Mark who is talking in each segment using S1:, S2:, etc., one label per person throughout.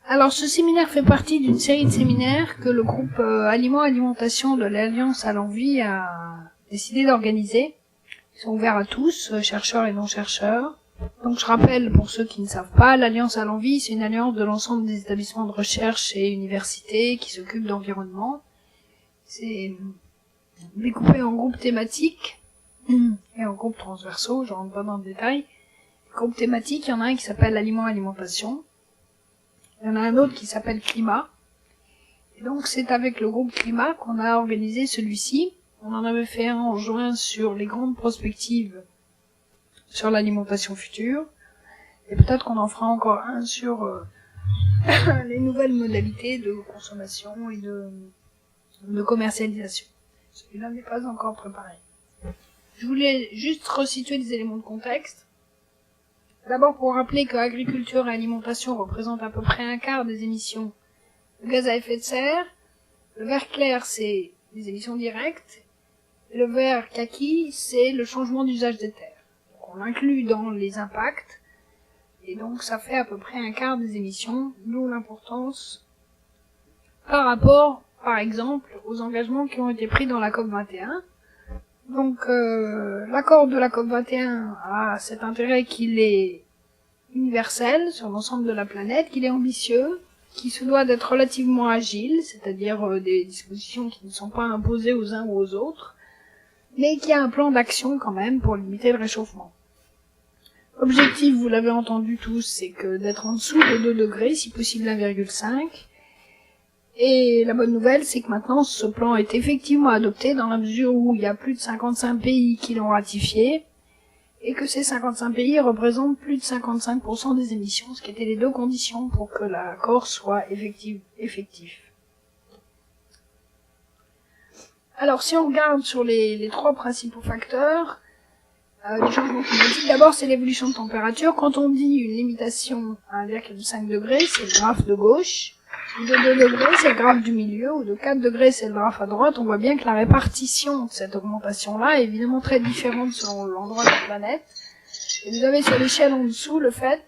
S1: Alors, ce séminaire fait partie d'une série de séminaires que le groupe Alimentation de l'Alliance à l'Envie a décidé d'organiser. Ils sont ouverts à tous, chercheurs et non-chercheurs. Donc, je rappelle, pour ceux qui ne savent pas, l'Alliance à l'Envie, c'est une alliance de l'ensemble des établissements de recherche et universités qui s'occupent d'environnement. C'est découpé en groupes thématiques et en groupes transversaux, je rentre pas dans le détail. Les groupes thématiques, il y en a un qui s'appelle Alimentation. Il y en a un autre qui s'appelle Climat. Et donc c'est avec le groupe Climat qu'on a organisé celui-ci. On en avait fait un en juin sur les grandes perspectives sur l'alimentation future. Et peut-être qu'on en fera encore un sur les nouvelles modalités de consommation et de commercialisation. Celui-là n'est pas encore préparé. Je voulais juste resituer des éléments de contexte. D'abord pour rappeler que agriculture et alimentation représentent à peu près un quart des émissions de gaz à effet de serre. Le vert clair, c'est les émissions directes. Et le vert kaki, c'est le changement d'usage des terres. Donc on l'inclut dans les impacts. Et donc ça fait à peu près un quart des émissions, d'où l'importance par rapport, par exemple, aux engagements qui ont été pris dans la COP21. Donc l'accord de la COP21 a cet intérêt qu'il est universel sur l'ensemble de la planète, qu'il est ambitieux, qu'il se doit d'être relativement agile, c'est-à-dire des dispositions qui ne sont pas imposées aux uns ou aux autres, mais qui a un plan d'action quand même pour limiter le réchauffement. L'objectif, vous l'avez entendu tous, c'est que d'être en dessous de 2 degrés, si possible 1,5. Et la bonne nouvelle, c'est que maintenant, ce plan est effectivement adopté dans la mesure où il y a plus de 55 pays qui l'ont ratifié, et que ces 55 pays représentent plus de 55% des émissions, ce qui étaient les deux conditions pour que l'accord soit effectif. Alors, si on regarde sur les 3 principaux facteurs du changement climatique, d'abord, c'est l'évolution de température. Quand on dit une limitation à 1,5 degré, c'est le graphe de gauche. De 2 degrés, c'est le graphe du milieu, ou de 4 degrés, c'est le graphe à droite. On voit bien que la répartition de cette augmentation-là est évidemment très différente selon l'endroit de la planète. Et vous avez sur l'échelle en dessous le fait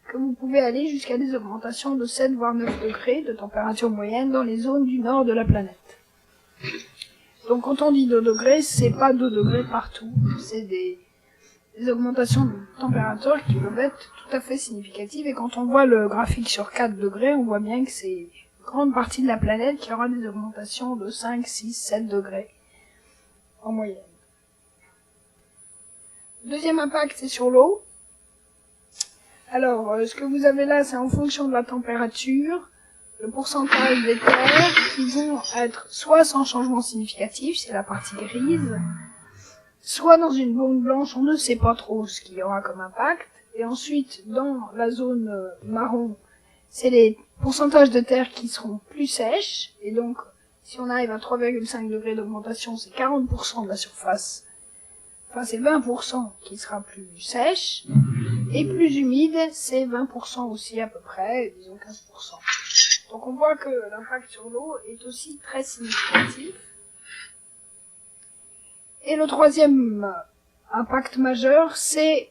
S1: que vous pouvez aller jusqu'à des augmentations de 7 voire 9 degrés de température moyenne dans les zones du nord de la planète. Donc quand on dit 2 degrés, c'est pas 2 degrés partout, c'est des augmentations de température qui peuvent être tout à fait significatives, et quand on voit le graphique sur 4 degrés, on voit bien que c'est une grande partie de la planète qui aura des augmentations de 5, 6, 7 degrés en moyenne. Le deuxième impact, c'est sur l'eau. Alors, ce que vous avez là, c'est en fonction de la température, le pourcentage des terres qui vont être soit sans changement significatif, c'est la partie grise, soit dans une zone blanche, on ne sait pas trop ce qu'il y aura comme impact. Et ensuite, dans la zone marron, c'est les pourcentages de terre qui seront plus sèches. Et donc, si on arrive à 3,5 degrés d'augmentation, c'est 40% de la surface. Enfin, c'est 20% qui sera plus sèche. Et plus humide, c'est 20% aussi à peu près, disons 15%. Donc on voit que l'impact sur l'eau est aussi très significatif. Et le troisième impact majeur, c'est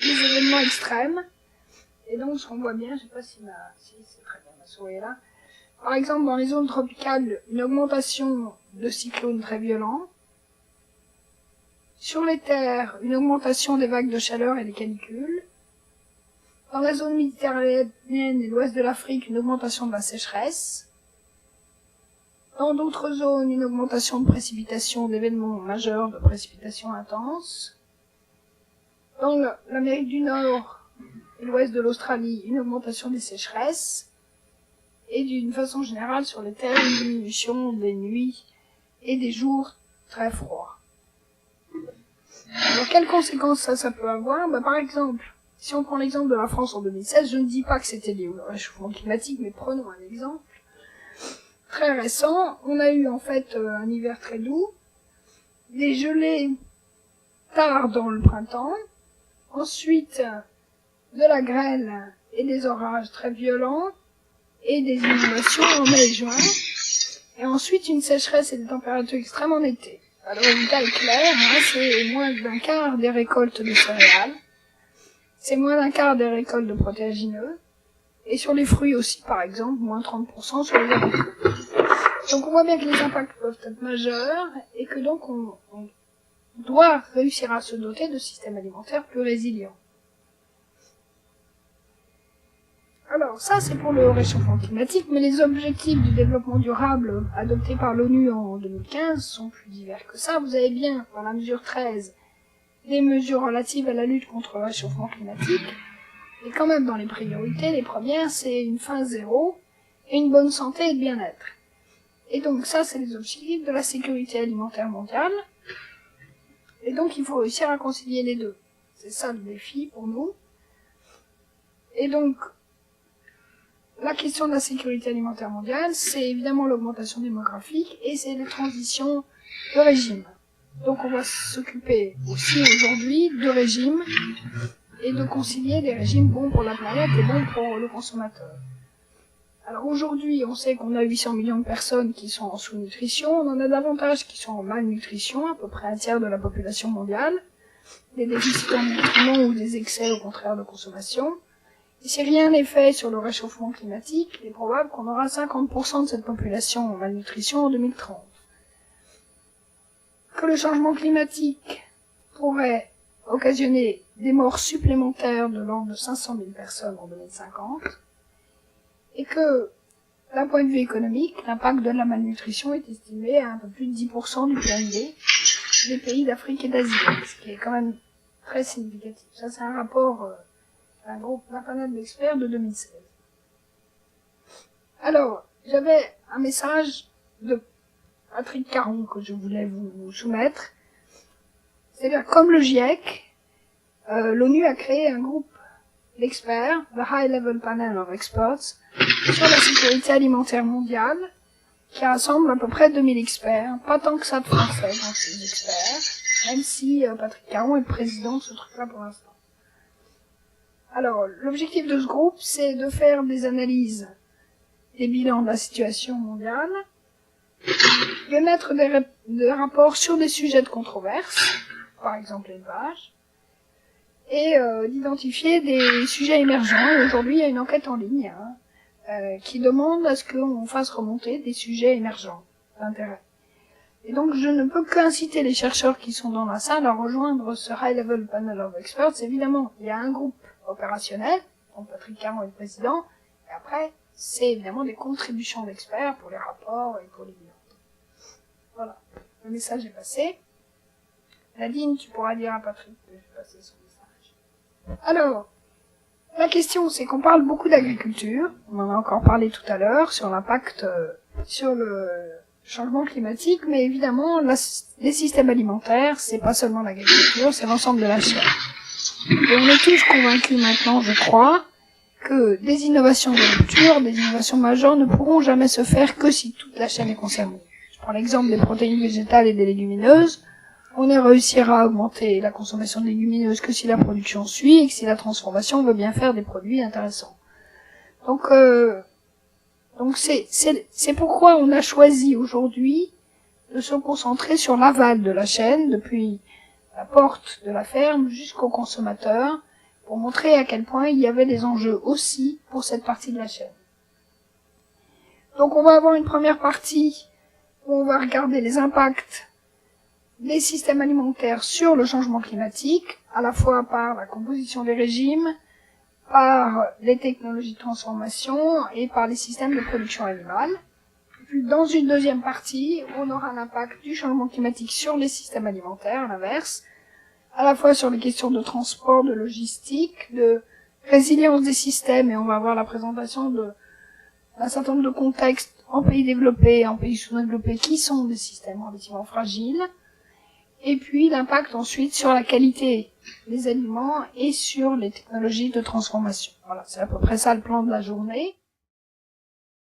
S1: les événements extrêmes. Et donc, ce qu'on voit bien, je sais pas si c'est très bien, ma souris est là. Par exemple, dans les zones tropicales, une augmentation de cyclones très violents. Sur les terres, une augmentation des vagues de chaleur et des canicules. Dans la zone méditerranéenne et l'ouest de l'Afrique, une augmentation de la sécheresse. Dans d'autres zones, une augmentation de précipitations, d'événements majeurs, de précipitations intenses. Dans l'Amérique du Nord et l'ouest de l'Australie, une augmentation des sécheresses. Et d'une façon générale, sur les terres, une diminution des nuits et des jours très froids. Alors, quelles conséquences ça peut avoir? Par exemple, si on prend l'exemple de la France en 2016, je ne dis pas que c'était lié au réchauffement climatique, mais prenons un exemple très récent. On a eu en fait un hiver très doux, des gelées tard dans le printemps, ensuite de la grêle et des orages très violents, et des inondations en mai et juin, et ensuite une sécheresse et des températures extrêmes en été. Le résultat est clair, c'est moins d'un quart des récoltes de céréales, c'est moins d'un quart des récoltes de protéagineux, Et sur les fruits aussi, par exemple, moins 30% sur les abricots. Donc on voit bien que les impacts peuvent être majeurs, et que donc on doit réussir à se doter de systèmes alimentaires plus résilients. Alors ça c'est pour le réchauffement climatique, mais les objectifs du développement durable adoptés par l'ONU en 2015 sont plus divers que ça. Vous avez bien, dans la mesure 13, des mesures relatives à la lutte contre le réchauffement climatique, et quand même dans les priorités, les premières c'est une faim zéro et une bonne santé et le bien-être. Et donc ça c'est les objectifs de la sécurité alimentaire mondiale, et donc il faut réussir à concilier les deux. C'est ça le défi pour nous. Et donc la question de la sécurité alimentaire mondiale, c'est évidemment l'augmentation démographique et c'est les transitions de régime. Donc on va s'occuper aussi aujourd'hui de régimes et de concilier des régimes bons pour la planète et bons pour le consommateur. Alors aujourd'hui, on sait qu'on a 800 millions de personnes qui sont en sous-nutrition, on en a davantage qui sont en malnutrition, à peu près un tiers de la population mondiale, des déficits en nutriments ou des excès au contraire de consommation. Et si rien n'est fait sur le réchauffement climatique, il est probable qu'on aura 50% de cette population en malnutrition en 2030. Que le changement climatique pourrait occasionner des morts supplémentaires de l'ordre de 500 000 personnes en 2050, et que, d'un point de vue économique, l'impact de la malnutrition est estimé à un peu plus de 10% du PIB des pays d'Afrique et d'Asie, ce qui est quand même très significatif. Ça, c'est un rapport d'un panel d'experts de 2016. Alors, j'avais un message de Patrick Caron que je voulais vous soumettre. C'est-à-dire, comme le GIEC, l'ONU a créé un groupe d'experts, the High Level Panel of Experts, sur la sécurité alimentaire mondiale, qui rassemble à peu près 2000 experts, pas tant que ça de français dans ces experts, même si Patrick Caron est le président de ce truc-là pour l'instant. Alors, l'objectif de ce groupe, c'est de faire des analyses des bilans de la situation mondiale, de mettre des rapports sur des sujets de controverse, par exemple l'élevage, et d'identifier des sujets émergents. Et aujourd'hui, il y a une enquête en ligne qui demande à ce qu'on fasse remonter des sujets émergents d'intérêt. Et donc, je ne peux qu'inciter les chercheurs qui sont dans la salle à rejoindre ce High Level Panel of Experts. Évidemment, il y a un groupe opérationnel, dont Patrick Caron est le président, et après, c'est évidemment des contributions d'experts pour les rapports et pour les bilans. Voilà, le message est passé. Nadine, tu pourras dire à Patrick que j'ai passé son message. Alors, la question, c'est qu'on parle beaucoup d'agriculture, on en a encore parlé tout à l'heure, sur l'impact sur le changement climatique, mais évidemment, les systèmes alimentaires, c'est pas seulement l'agriculture, c'est l'ensemble de la chaîne. Et on est tous convaincus maintenant, je crois, que des innovations de rupture, des innovations majeures ne pourront jamais se faire que si toute la chaîne est concernée. Je prends l'exemple des protéines végétales et des légumineuses. On ne réussira à augmenter la consommation de légumineuses que si la production suit et que si la transformation veut bien faire des produits intéressants. Donc c'est pourquoi on a choisi aujourd'hui de se concentrer sur l'aval de la chaîne, depuis la porte de la ferme jusqu'au consommateur, pour montrer à quel point il y avait des enjeux aussi pour cette partie de la chaîne. Donc on va avoir une première partie où on va regarder les impacts des systèmes alimentaires sur le changement climatique, à la fois par la composition des régimes, par les technologies de transformation et par les systèmes de production animale. Et puis dans une deuxième partie, on aura l'impact du changement climatique sur les systèmes alimentaires, à l'inverse, à la fois sur les questions de transport, de logistique, de résilience des systèmes, et on va avoir la présentation d'un certain nombre de contextes en pays développés et en pays sous-développés qui sont des systèmes relativement fragiles, et puis l'impact ensuite sur la qualité des aliments et sur les technologies de transformation. Voilà, c'est à peu près ça le plan de la journée.